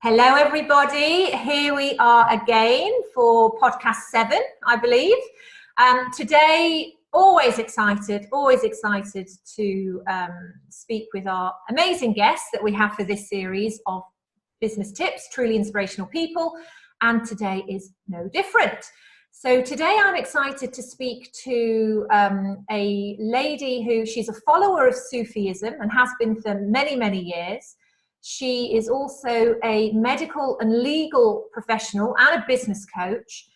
Hello, everybody. Here we are again for podcast 7, I believe. Today, always excited to speak with our amazing guests that we have for this series of business tips, truly inspirational people. And today is no different. So today I'm excited to speak to a lady who, she's a follower of Sufism and has been for many, many years. She is also a medical and legal professional and a business coach.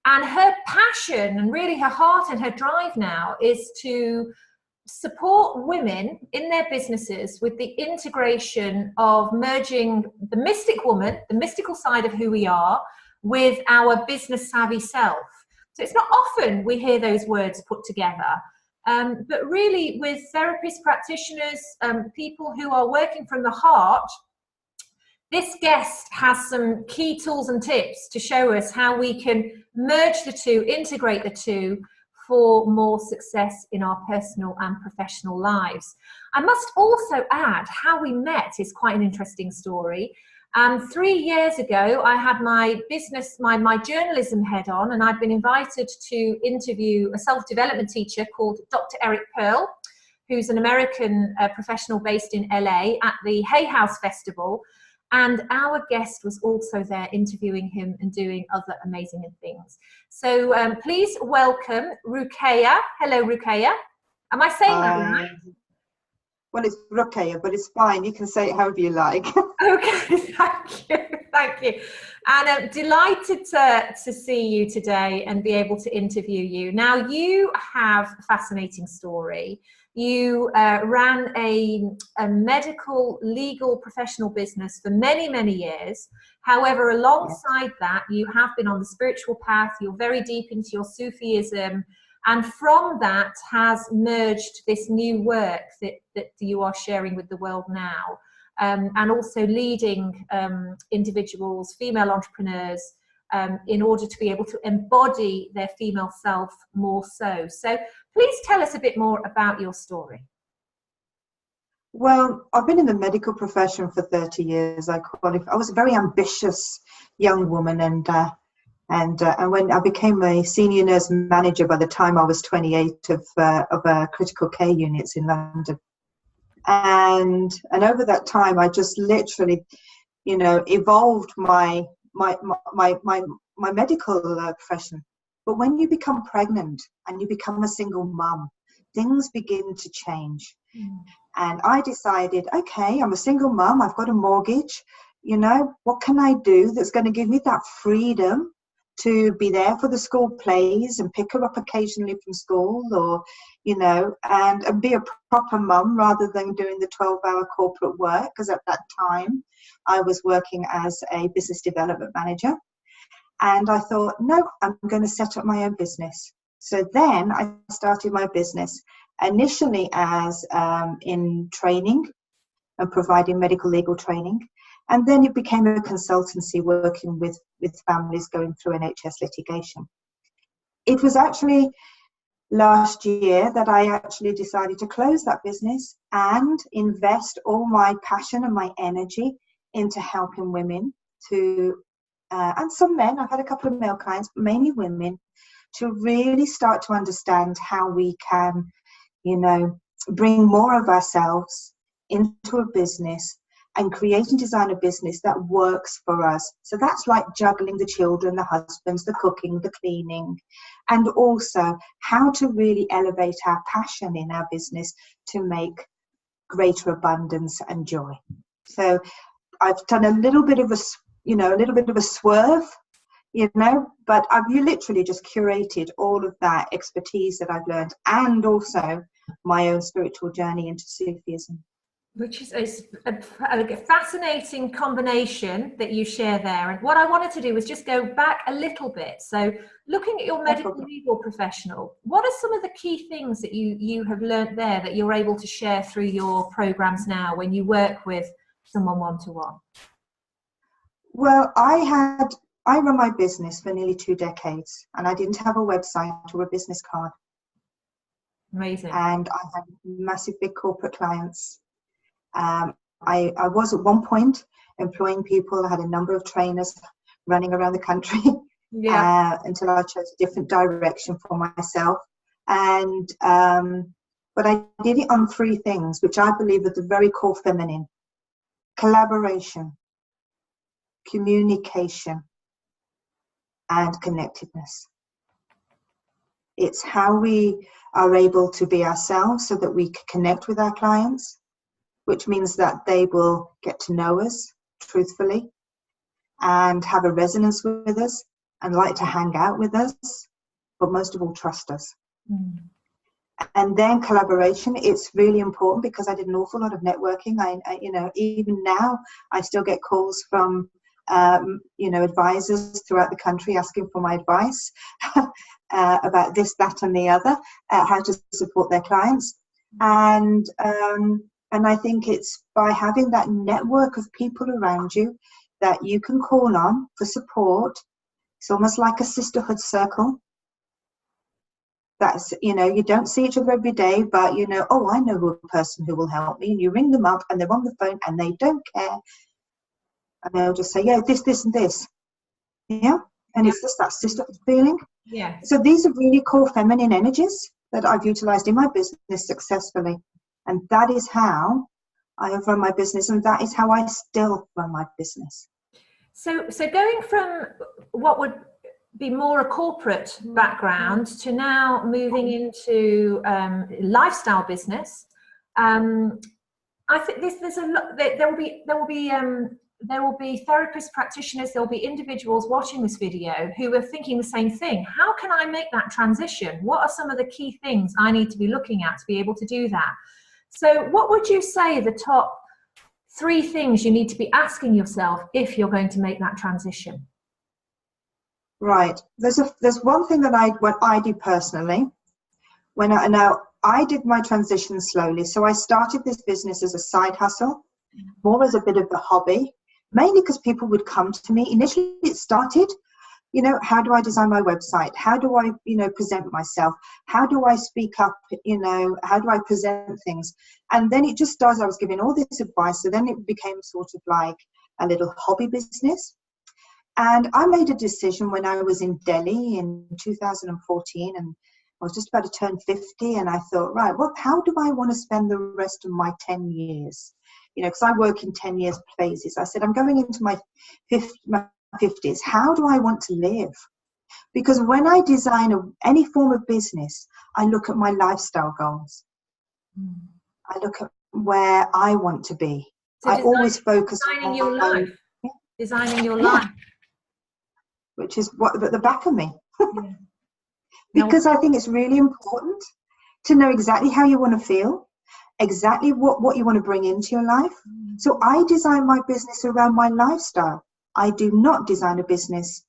And her passion and really her heart and her drive now is to support women in their businesses with the integration of merging the mystic woman, the mystical side of who we are, with our business savvy self. So it's not often we hear those words put together. But really with therapists, practitioners, people who are working from the heart, this guest has some key tools and tips to show us how we can merge the two, integrate the two for more success in our personal and professional lives. I must also add how we met is quite an interesting story. 3 years ago, I had my business, my journalism head on, and I'd been invited to interview a self-development teacher called Dr. Eric Pearl, who's an American professional based in LA at the Hay House Festival. And our guest was also there interviewing him and doing other amazing things. So please welcome Ruqayya. Hello, Ruqayya. Am I saying that right? Well, it's Ruqayya, but it's fine. You can say it however you like. Okay, thank you. And I'm delighted to see you today and be able to interview you. Now, you have a fascinating story. You ran a medical, legal, professional business for many, many years. However, alongside that, you have been on the spiritual path. You're very deep into your Sufism. And from that has merged this new work that you are sharing with the world now. And also leading individuals, female entrepreneurs, in order to be able to embody their female self more so. So please tell us a bit more about your story. Well, I've been in the medical profession for 30 years. I was a very ambitious young woman, and when I became a senior nurse manager by the time I was 28 of critical care units in London. And over that time, I just literally, evolved my medical profession. But when you become pregnant and you become a single mum, things begin to change. And I decided, okay, I'm a single mum, I've got a mortgage, what can I do that's going to give me that freedom to be there for the school plays and pick her up occasionally from school, or, and be a proper mum rather than doing the 12-hour corporate work, because at that time I was working as a business development manager. And I thought, no, I'm going to set up my own business. So then I started my business initially as in training and providing medical legal training. And then it became a consultancy working with families going through NHS litigation. It was actually last year that I actually decided to close that business and invest all my passion and my energy into helping women to, and some men, I've had a couple of male clients, but mainly women, to really start to understand how we can, bring more of ourselves into a business and create and design a business that works for us. So that's like juggling the children, the husbands, the cooking, the cleaning, and also how to really elevate our passion in our business to make greater abundance and joy. So I've done a little bit of a swerve, but I've literally just curated all of that expertise that I've learned, and also my own spiritual journey into Sufism. Which is a fascinating combination that you share there. And what I wanted to do was just go back a little bit. So looking at your medical legal professional, what are some of the key things that you have learned there that you're able to share through your programs now when you work with someone one-to-one? Well, I run my business for nearly 2 decades, and I didn't have a website or a business card. Amazing. And I had massive big corporate clients. I was at one point employing people. I had a number of trainers running around the country until I chose a different direction for myself. And but I did it on 3 things, which I believe are the very core feminine: collaboration, communication, and connectedness. It's how we are able to be ourselves so that we can connect with our clients, which means that they will get to know us truthfully and have a resonance with us and like to hang out with us, but most of all, trust us. And then collaboration, it's really important, because I did an awful lot of networking. I even now, I still get calls from, advisors throughout the country asking for my advice about this, that, and the other, how to support their clients. And I think it's by having that network of people around you that you can call on for support. It's almost like a sisterhood circle. That's, you don't see each other every day, but oh, I know a person who will help me. And you ring them up and they're on the phone and they don't care. And they'll just say, yeah, this and this. Yeah. And it's just that sisterhood feeling. Yeah. So these are really core feminine energies that I've utilized in my business successfully. And that is how I have run my business. And that is how I still run my business. So going from what would be more a corporate background to now moving into lifestyle business, I think there's a lot. There will be therapists, practitioners, there will be individuals watching this video who are thinking the same thing. How can I make that transition? What are some of the key things I need to be looking at to be able to do that? So what would you say the top 3 things you need to be asking yourself if you're going to make that transition? Right. There's one thing that I did personally. Now I did my transition slowly. So I started this business as a side hustle, more as a bit of a hobby, mainly because people would come to me. Initially it started, how do I design my website? How do I, present myself? How do I speak up? How do I present things? And then it just started, I was giving all this advice. So then it became sort of like a little hobby business. And I made a decision when I was in Delhi in 2014, and I was just about to turn 50, and I thought, right, how do I want to spend the rest of my 10 years? Because I work in 10 years phases. I said, I'm going into my 50s. How do I want to live? Because when I design any form of business, I look at my lifestyle goals. I look at where I want to be. So I always focus on your life. Designing your life. Which is what at the back of me. Because I think it's really important to know exactly how you want to feel, exactly what you want to bring into your life. So I design my business around my lifestyle. I do not design a business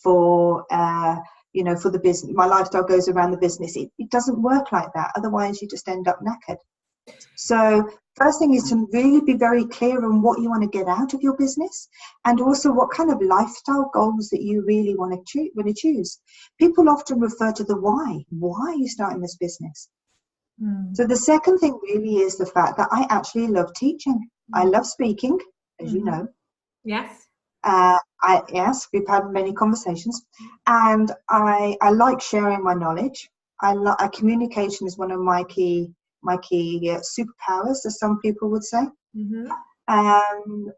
for the business. My lifestyle goes around the business. It doesn't work like that. Otherwise, you just end up knackered. So first thing is to really be very clear on what you want to get out of your business, and also what kind of lifestyle goals that you really want to choose. People often refer to the why. Why are you starting this business? So the second thing really is the fact that I actually love teaching. I love speaking, as you know. Yes. Yes, we've had many conversations, and I like sharing my knowledge. Communication is one of my key superpowers, as some people would say.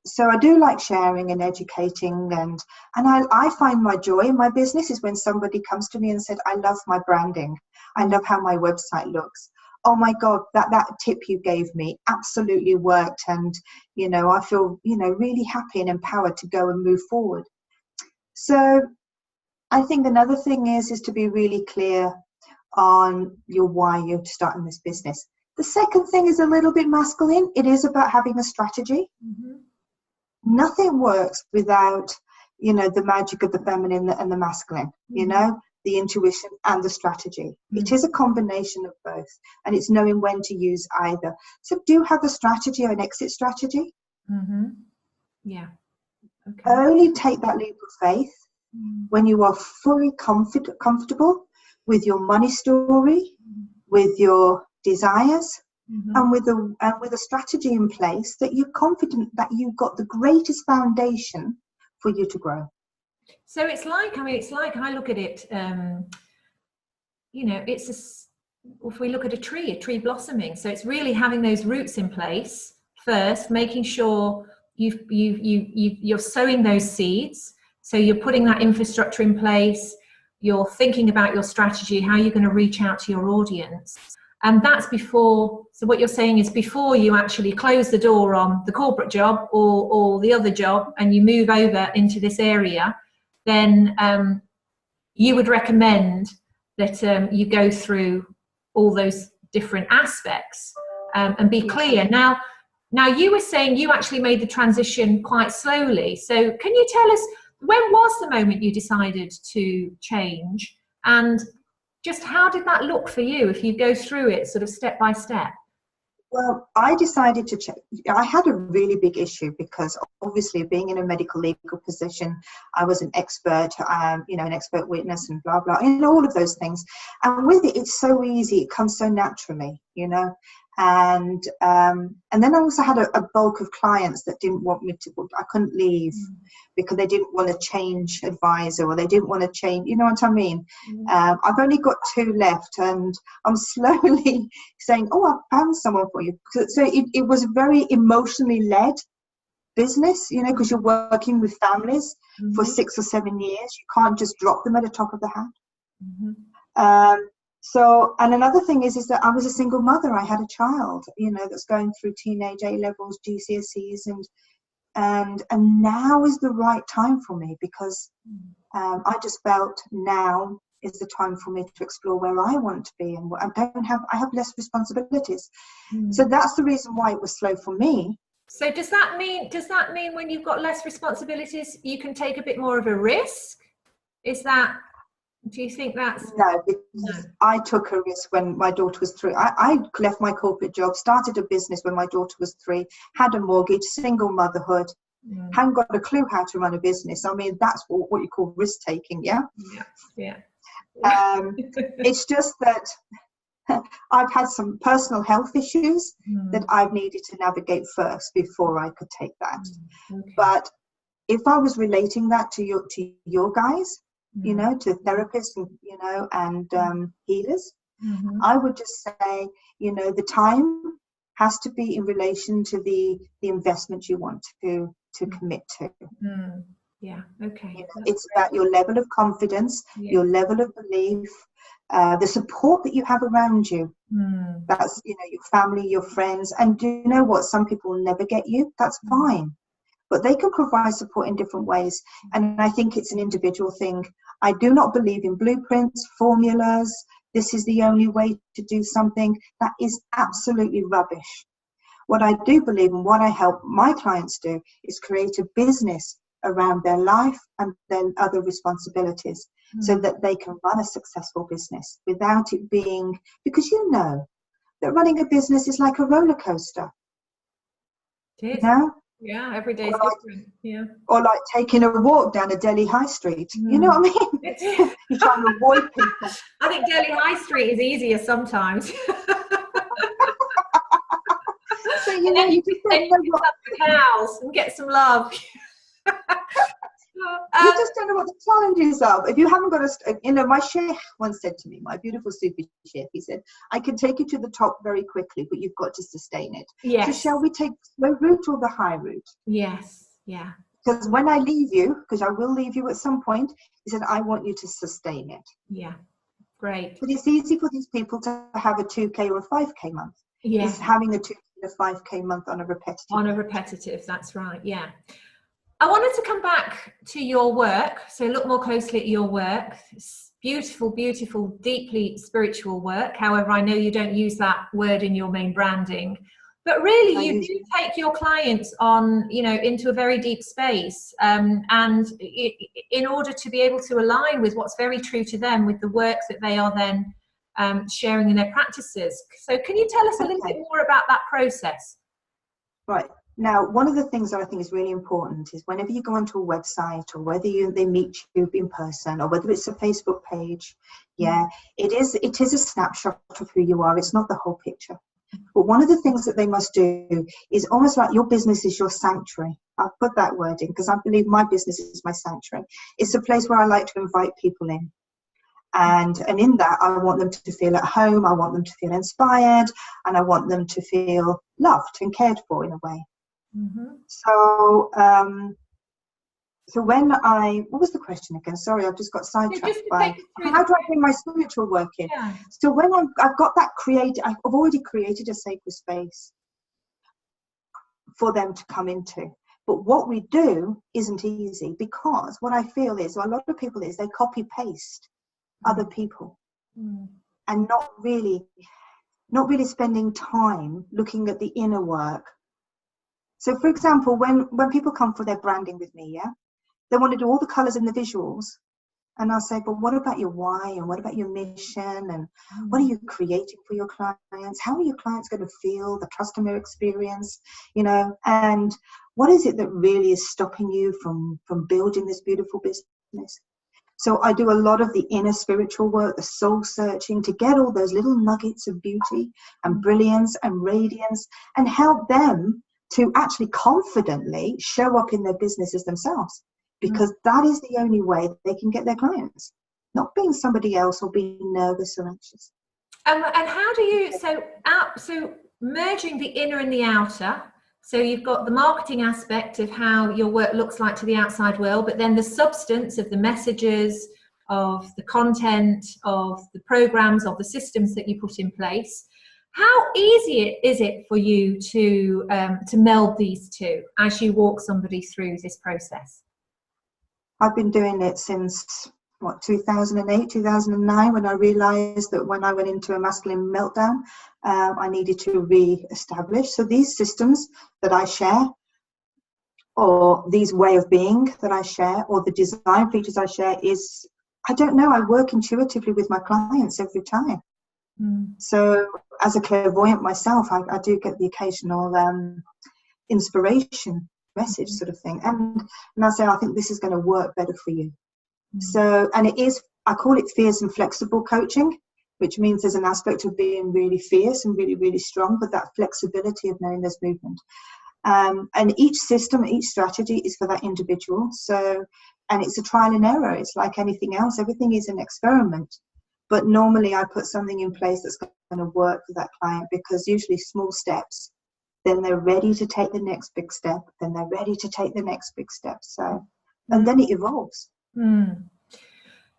So I do like sharing and educating, and I find my joy in my business is when somebody comes to me and said, I love my branding, I love how my website looks, oh my God, that tip you gave me absolutely worked, and I feel really happy and empowered to go and move forward. So I think another thing is to be really clear on your why you're starting this business. The second thing is a little bit masculine. It is about having a strategy. Nothing works without, the magic of the feminine and the masculine, the intuition and the strategy. It is a combination of both, and it's knowing when to use either. So do have a strategy or an exit strategy. Yeah. Okay. Only take that leap of faith when you are fully comfortable with your money story, with your desires, and with a strategy in place that you're confident that you've got the greatest foundation for you to grow. So it's like, I look at it, you know, if we look at a tree blossoming, so it's really having those roots in place first, making sure you're sowing those seeds. So you're putting that infrastructure in place, you're thinking about your strategy, how you're going to reach out to your audience. And that's before, so what you're saying is before you actually close the door on the corporate job or the other job and you move over into this area, then you would recommend that you go through all those different aspects and be clear. Now you were saying you actually made the transition quite slowly. So can you tell us, when was the moment you decided to change, and just how did that look for you if you go through it sort of step by step? Well, I decided to change. I had a really big issue because obviously being in a medical legal position, I was an expert, you know, an expert witness and blah, blah, you know, all of those things. And with it, it's so easy. It comes so naturally, you know. And then I also had a bulk of clients that didn't want me to, I couldn't leave because they didn't want to change advisor, or they didn't want to change, you know what I mean? I've only got 2 left, and I'm slowly saying, oh, I found someone for you. So it was a very emotionally led business, you know, because you're working with families for 6 or 7 years. You can't just drop them at the top of the hat. So, and another thing is that I was a single mother. I had a child, you know, that's going through teenage A-levels, GCSEs, and now is the right time for me, because I just felt now is the time for me to explore where I want to be, and I have less responsibilities. So that's the reason why it was slow for me. So does that mean when you've got less responsibilities, you can take a bit more of a risk? Do you think that's... No, because I took a risk when my daughter was 3. I left my corporate job, started a business when my daughter was 3, had a mortgage, single motherhood, hadn't got a clue how to run a business. I mean, that's what you call risk taking, yeah? Yeah. It's just that I've had some personal health issues that I've needed to navigate first before I could take that. But if I was relating that to your guys, you know, to therapists, you know, and healers, I would just say, you know, the time has to be in relation to the investment you want to commit to. Yeah, okay. You know, it's about your level of confidence, your level of belief, the support that you have around you. That's, you know, your family, your friends. And do you know what? Some people will never get you. That's fine. But they can provide support in different ways. And I think it's an individual thing. I do not believe in blueprints, formulas. This is the only way to do something. That is absolutely rubbish. What I do believe, and what I help my clients do, is create a business around their life and then other responsibilities, so that they can run a successful business without it being, because you know that running a business is like a roller coaster. It is. You know? Yeah, every day is different. Yeah. Or like taking a walk down a Delhi high street. You know what I mean? You're trying to avoid people. I think Delhi high street is easier sometimes. So, you know, you just don't know what the cows and get some love. You just don't know what the challenges are. If you haven't got you know, my sheikh once said to me, my beautiful Sufi sheikh, he said, I can take you to the top very quickly, but you've got to sustain it. Yes. So shall we take the slow route or the high route? Yes. Yeah. Because when I leave you, because I will leave you at some point, he said, I want you to sustain it. Yeah. Great. But it's easy for these people to have a 2K or a 5K month. Yeah. It's having a 2K and a 5K month on a repetitive. That's right. Yeah. I wanted to come back to your work, so look more closely at your work. It's beautiful, beautiful, deeply spiritual work. However, I know you don't use that word in your main branding, but really you do take your clients on, you know, into a very deep space, and in order to be able to align with what's very true to them with the work that they are then sharing in their practices. So can you tell us a little bit more about that process? Right. Now, one of the things that I think is really important is whenever you go onto a website, or whether they meet you in person, or whether it's a Facebook page, it is a snapshot of who you are. It's not the whole picture. But one of the things that they must do is almost like your business is your sanctuary. I'll put that word in because I believe my business is my sanctuary. It's a place where I like to invite people in. And in that, I want them to feel at home. I want them to feel inspired, and I want them to feel loved and cared for in a way. So, so when what was the question again? Sorry, I've just got sidetracked by how do I bring my spiritual work in? Yeah. So when I've got that I've already created a sacred space for them to come into. But what we do isn't easy, because what I feel is, a lot of people is they copy paste other people and not really spending time looking at the inner work. So for example, when people come for their branding with me, they want to do all the colors and the visuals, and I'll say, but what about your why, and what about your mission, and what are you creating for your clients? How are your clients going to feel the customer experience, and what is it that really is stopping you from building this beautiful business? So I do a lot of the inner spiritual work, the soul searching, to get all those little nuggets of beauty and brilliance and radiance, and help them to actually confidently show up in their businesses themselves, because that is the only way they can get their clients, not being somebody else or being nervous or anxious. And how do you, so merging the inner and the outer, so you've got the marketing aspect of how your work looks like to the outside world, but then the substance of the messages, of the content, of the programs, of the systems that you put in place. How easy is it for you to meld these two as you walk somebody through this process? I've been doing it since 2008, 2009, when I realized that when I went into a masculine meltdown, I needed to re-establish. So these systems that I share, or these way of being that I share, or the design features I share, is, I don't know, I work intuitively with my clients every time. So as a clairvoyant myself, I do get the occasional inspiration message sort of thing, and I say, I think this is going to work better for you. So, and it is, I call it fierce and flexible coaching, which means there's an aspect of being really fierce and really, really strong, but that flexibility of knowing there's movement. And each system, each strategy is for that individual. So, and it's a trial and error. It's like anything else. Everything is an experiment. But normally I put something in place that's going to work for that client, because usually small steps, then they're ready to take the next big step, then they're ready to take the next big step. So, and then it evolves.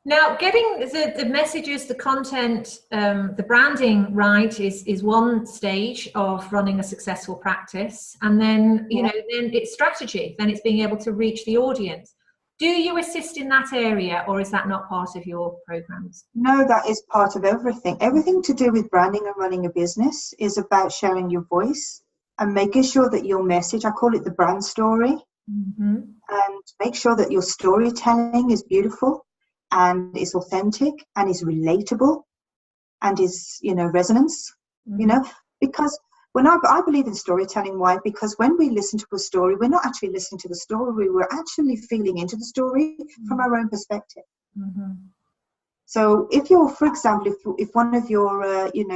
Now, getting the messages, the content, the branding right is one stage of running a successful practice, and then then it's strategy. Then it's being able to reach the audience. Do you assist in that area, or is that not part of your programs? No, that is part of everything. Everything to do with branding and running a business is about sharing your voice and making sure that your message, I call it the brand story, and make sure that your storytelling is beautiful and is authentic and is relatable and is, resonance, because when I believe in storytelling. Why? Because when we listen to a story, we're not actually listening to the story, we're actually feeling into the story from our own perspective. So if you're, for example, if one of your,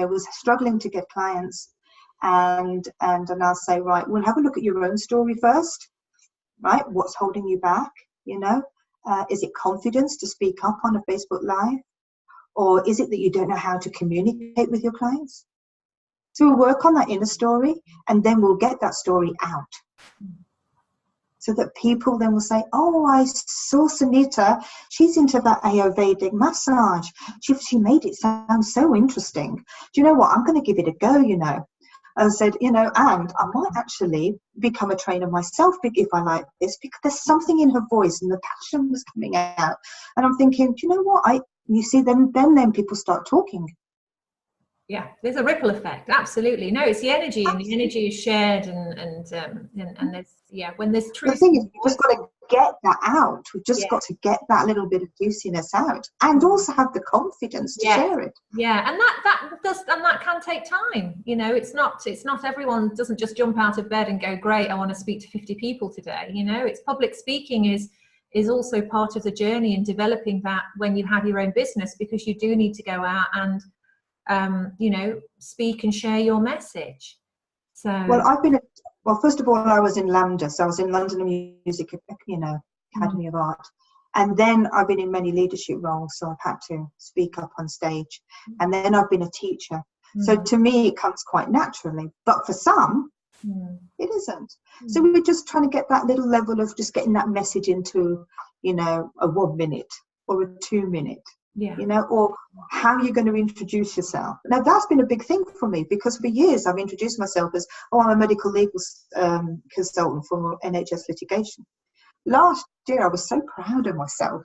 was struggling to get clients, and I'll say, right, we'll have a look at your own story first, right? What's holding you back? Is it confidence to speak up on a Facebook Live? Or is it that you don't know how to communicate with your clients? So we'll work on that inner story, and then we'll get that story out. So that people then will say, oh, I saw Sunita, she's into that Ayurvedic massage. She made it sound so interesting. Do you know what? I'm going to give it a go, I said, and I might actually become a trainer myself if I like this, because there's something in her voice and the passion was coming out. And I'm thinking, do you know what? You see, then people start talking. Yeah, there's a ripple effect. Absolutely. No, it's the energy, and the energy is shared, and there's, when there's truth. The thing is, we've just got to get that out. We've just got to get that little bit of juiciness out, and also have the confidence to share it. Yeah, and that can take time. It's not everyone doesn't just jump out of bed and go, great, I want to speak to 50 people today. It's public speaking is also part of the journey in developing that when you have your own business, because you do need to go out and speak and share your message. So well, first of all, I was in LAMDA, so I was in London Music, Academy of Art. And then I've been in many leadership roles, so I've had to speak up on stage. And then I've been a teacher. So to me, it comes quite naturally. But for some, it isn't. So we're just trying to get that little level of just getting that message into, a 1 minute or a 2 minute. Or how you're going to introduce yourself. Now, that's been a big thing for me, because for years I've introduced myself as, I'm a medical legal consultant for NHS litigation. Last year, I was so proud of myself,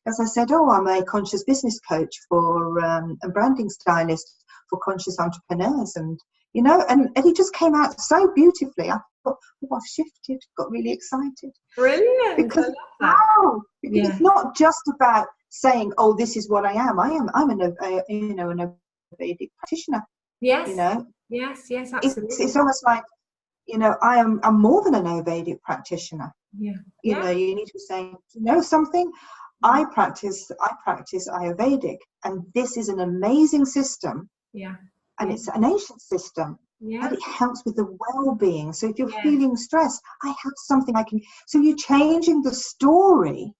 as I said, I'm a conscious business coach for a branding stylist for conscious entrepreneurs. And, and it just came out so beautifully. I thought, I've shifted, got really excited. Brilliant. Because it's not just about saying, this is what I am. I'm an Ayurvedic practitioner. Yes. Yes, absolutely. It's almost like, I'm more than an Ayurvedic practitioner. You need to say, something. I practice Ayurvedic, and this is an amazing system. And it's an ancient system. And it helps with the well-being. So if you're feeling stressed, I have something I can. So you're changing the story.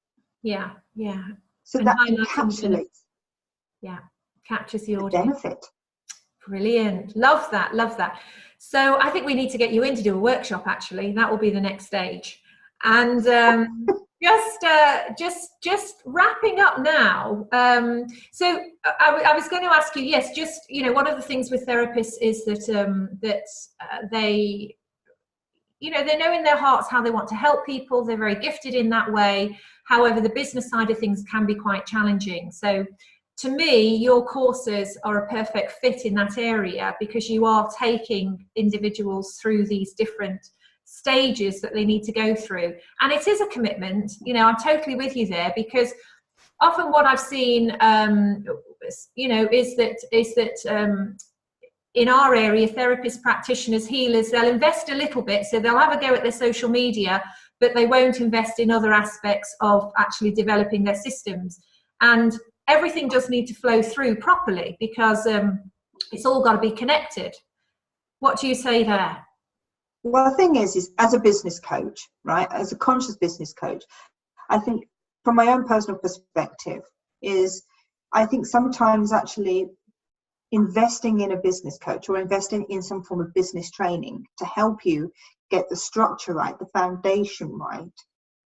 So that encapsulates. Captures the audience. Benefit. Brilliant. Love that. So I think we need to get you in to do a workshop, actually. That will be the next stage. And just wrapping up now. So I was going to ask you, one of the things with therapists is that they, they know in their hearts how they want to help people. They're very gifted in that way. However, the business side of things can be quite challenging. So to me, your courses are a perfect fit in that area, because you are taking individuals through these different stages that they need to go through. And it is a commitment. I'm totally with you there, because often what I've seen, is that in our area, therapists, practitioners, healers, they'll invest a little bit. So they'll have a go at their social media, but they won't invest in other aspects of actually developing their systems. And everything does need to flow through properly, because it's all got to be connected. What do you say there? Well, the thing is as a business coach, right, as a conscious business coach, I think from my own personal perspective I think sometimes actually investing in a business coach or investing in some form of business training to help you get the structure right, the foundation right,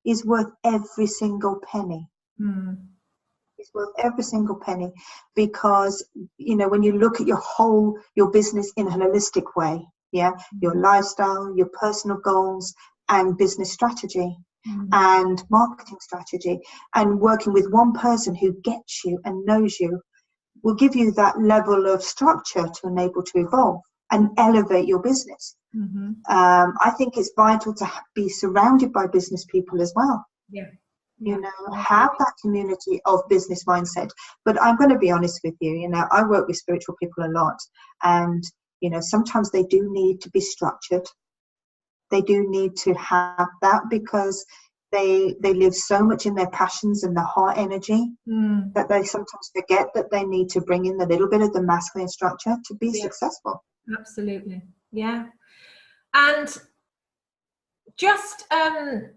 is worth every single penny. It's worth every single penny, because when you look at your business in a holistic way, your lifestyle, your personal goals, and business strategy and marketing strategy, and working with one person who gets you and knows you, will give you that level of structure to enable to evolve and elevate your business. I think it's vital to be surrounded by business people as well. Have that community of business mindset. But I'm going to be honest with you, I work with spiritual people a lot, and sometimes they do need to be structured. They do need to have that, because they live so much in their passions and the heart energy that they sometimes forget that they need to bring in a little bit of the masculine structure to be successful. Absolutely. And just so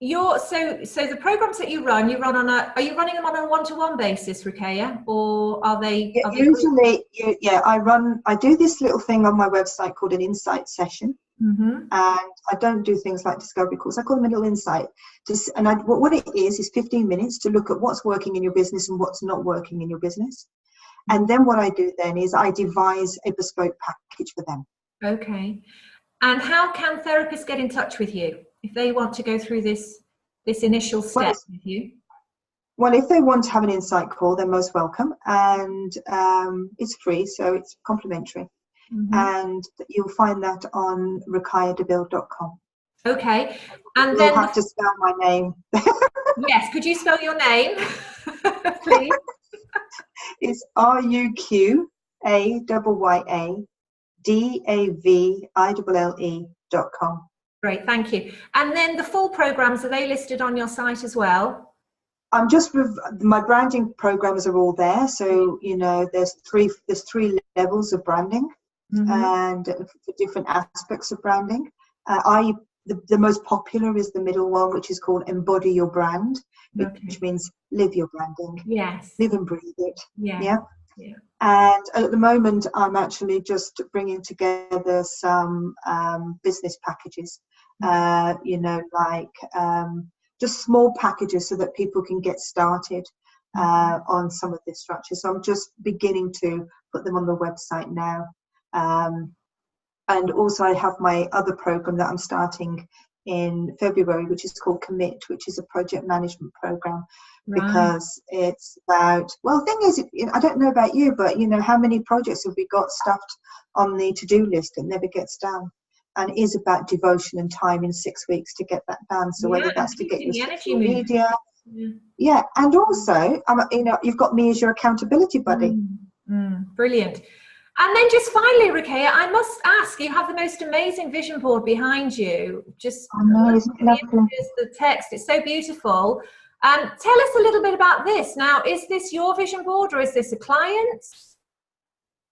the programs that you run on are you running them on a one-to-one basis, Ruqayya, or are they usually I do this little thing on my website called an insight session. And I don't do things like discovery calls. I call them a little insight. What it is 15 minutes to look at what's working in your business and what's not working in your business. And then what I do then is I devise a bespoke package for them. Okay. And how can therapists get in touch with you if they want to go through this initial step with you? Well, if they want to have an insight call, they're most welcome. And it's free, so it's complimentary. And you'll find that on ruqayyadaville.com. Okay. And you'll then have to spell my name. Yes, could you spell your name, please? It's ruqayyadaville.com. Great, thank you. And then the full programs, are they listed on your site as well? I'm just my branding programs are all there. So you know, there's three levels of branding, and for different aspects of branding. The most popular is the middle one, which is called Embody Your Brand, which means live your branding. Yes. Live and breathe it. Yeah. And at the moment, I'm actually just bringing together some business packages, you know, like just small packages so that people can get started on some of this structure. So I'm just beginning to put them on the website now. And also I have my other program that I'm starting in February, which is called Commit, which is a project management program. Because it's about, well, the thing is, I don't know about you, but you know, how many projects have we got stuffed on the to-do list that never gets done? And it is about devotion and time in 6 weeks to get that done. So whether that's to get your social media, and also, you know, you've got me as your accountability buddy. Brilliant. And then just finally, Ruqayya, I must ask, you have the most amazing vision board behind you. Just the text, it's so beautiful. Tell us a little bit about this. Now, is this your vision board or is this a client's?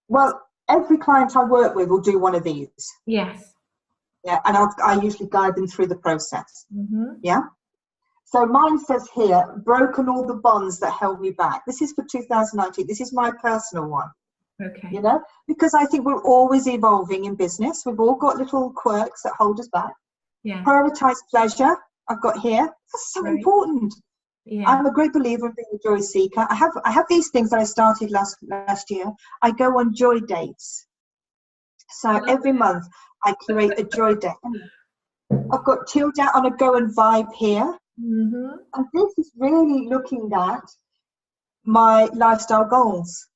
Well, every client I work with will do one of these. Yes. Yeah, and I usually guide them through the process. Yeah. So mine says here, broken all the bonds that held me back. This is for 2019. This is my personal one. Okay. You know, because I think we're always evolving in business. We've all got little quirks that hold us back. Yeah. Prioritize pleasure. I've got here. That's so important. Yeah. I'm a great believer in being a joy seeker. I have these things that I started last year. I go on joy dates. So every month I create a joy date. I've got chilled out on a go and vibe here. And this is really looking at my lifestyle goals.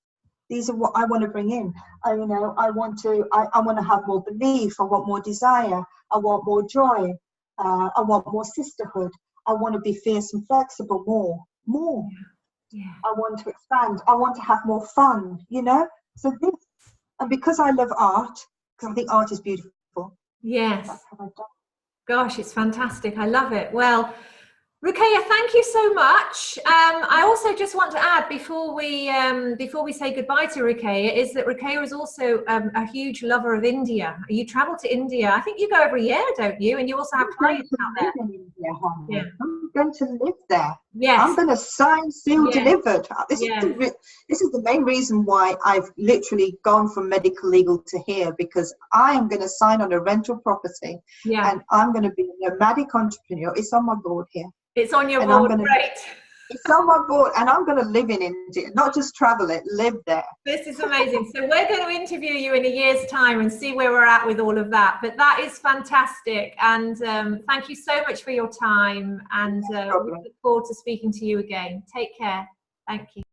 These are what I want to bring in. I want to have more belief. I want more desire. I want more joy. I want more sisterhood. I want to be fierce and flexible more. Yeah. I want to expand. I want to have more fun, you know? So this, and because I love art, because I think art is beautiful. Yes. That's how I've done. Gosh, it's fantastic. I love it. Well, Ruqayya, thank you so much. I also just want to add before we say goodbye to Ruqayya is that Ruqayya is also a huge lover of India. You travel to India. I think you go every year, don't you? And you also have clients out there. Yeah. I'm going to live there. Yes. I'm going to sign, seal, delivered. This is the main reason why I've literally gone from medical legal to here, because I am going to sign on a rental property and I'm going to be a nomadic entrepreneur. It's on my board here. It's on your board, great. It's on my board, and I'm going to live in India, not just travel it, live there. This is amazing. So we're going to interview you in a year's time and see where we're at with all of that. But that is fantastic. And thank you so much for your time. And we look forward to speaking to you again. Take care. Thank you.